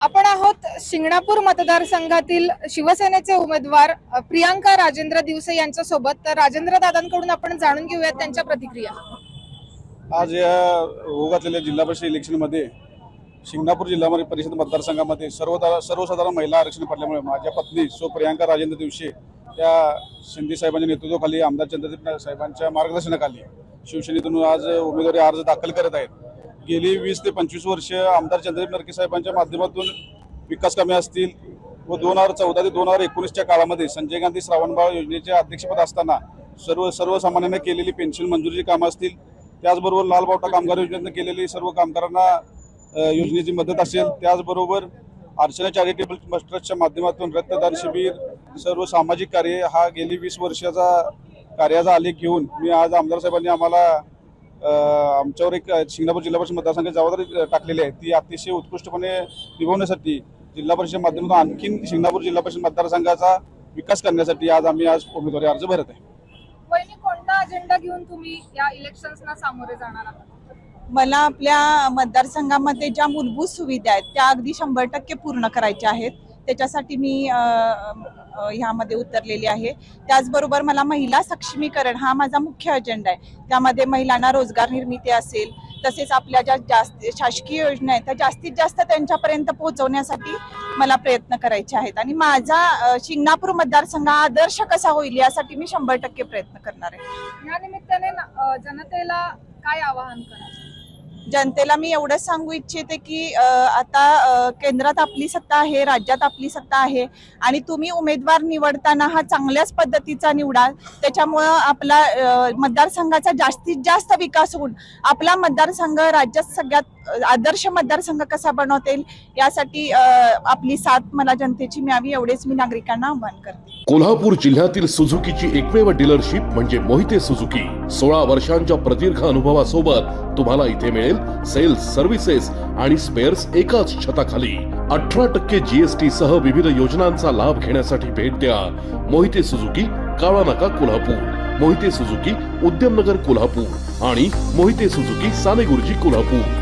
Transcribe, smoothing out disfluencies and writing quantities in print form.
आपण आहोत शिंगणापूर मतदारसंघातील शिवसेनेचे उमेदवार प्रियांका राजेंद्र दिवसे यांच्या सोबत। तर राजेंद्र दादांकडून आपण जाणून घेऊयात त्यांच्या प्रतिक्रिया। आज या होगातलेल्या जिल्हा परिषद इलेक्शनमध्ये शिंगणापूर जिल्हा परिषद मतदारसंघामध्ये सर्वसाधारण महिला आरक्षण पडल्यामुळे माझ्या पत्नी प्रियांका राजेंद्र दिवसे या शिंदे साहेबांच्या नेतृत्वाखाली आमदार चंद्रशेखर साहेबांच्या मार्गदर्शनाखाली शिवसेनेतून आज उमेदवारी अर्ज दाखल करत आहेत। गेली 20 ते 25 वर्ष आमदार चंद्रशेखर नरके साहेबांच्या माध्यमातून विकास कामे असतील व 2014 ते 2019च्या काळामध्ये संजय गांधी श्रावणबाळ योजनेचे अध्यक्षपद असताना सर्वसामान्यांना केलेली पेन्शन मंजुरीची कामं असतील, त्याचबरोबर लाल बावटा कामगार योजनेतून केलेली सर्व कामगारांना योजनेची मदत असेल, त्याचबरोबर अर्चना चॅरिटेबल ट्रस्टच्या माध्यमातून रक्तदान शिबिर, सर्व सामाजिक कार्य हा गेली 20 वर्षाचा कार्याचा आलेख घेऊन मी आज आमदार साहेबांनी आम्हाला आमच्यावर एक शिंगणापूर जिल्हा परिषद मतदारसंघाची जबाबदारी टाकलेली आहे। ती अतिशय उत्कृष्टपणे निभवण्यासाठी जिल्हा परिषद माध्यमातून आणखीन शिंगणापूर जिल्हा परिषद मतदारसंघाचा विकास करण्यासाठी आज उमेदवारी अर्ज भरत आहे। वहिनी, कोणता अजेंडा घेऊन तुम्ही या इलेक्शन्सना सामोरे जाणार आहात? मला आपल्या मतदारसंघामध्ये ज्या मूलभूत सुविधा आहेत त्या अगदी 100% पूर्ण करायच्या आहेत। त्याच्यासाठी मी ह्यामध्ये उतरलेली आहे। त्याचबरोबर मला महिला सक्षमीकरण हा माझा मुख्य अजेंडा आहे। त्यामध्ये महिलांना रोजगार निर्मिती असेल, तसेच आपल्या ज्या शासकीय योजना आहेत त्या जास्तीत जास्त त्यांच्यापर्यंत पोहोचवण्यासाठी मला प्रयत्न करायचे आहेत। आणि माझा शिंगणापूर मतदारसंघ आदर्श कसा होईल यासाठी मी 100% प्रयत्न करणार आहे। या निमित्ताने जनतेला काय आवाहन कराल? जनतेला मी एवढंच सांगू इच्छिते की आता केंद्रात आपली सत्ता आहे, राज्यात आपली सत्ता आहे आणि तुम्ही उमेदवार निवडताना हा चांगल्याच पद्धतीचा निवडा। त्याच्यामुळं आपला मतदारसंघाचा जास्तीत जास्त विकास होऊन आपला मतदारसंघ राज्यात सगळ्यात आदर्श मतदारसंघ कसा बनवता येईल यासाठी आपली साथ मला जनतेची मिळावी, एवढेच मी नागरिकांना आवाहन करते। कोल्हापूर जिल्ह्यातील सुझुकीची एकमेव डीलरशिप म्हणजे मोहिते सुझुकी। 16 वर्षांच्या प्रदीर्घ अनुभवासोबत तुम्हाला इथे मिळेल सेल्स, सर्व्हिसेस आणि स्पेअर्स एकाच छताखाली। 18% GST सह विविध योजनांचा लाभ घेण्यासाठी भेट द्या मोहिते सुझुकी, काळा नाका, कोल्हापूर, मोहिते सुझुकी, उद्यमनगर, कोल्हापूर आणि मोहिते सुझुकी, सानेगुरुजी, कोल्हापूर।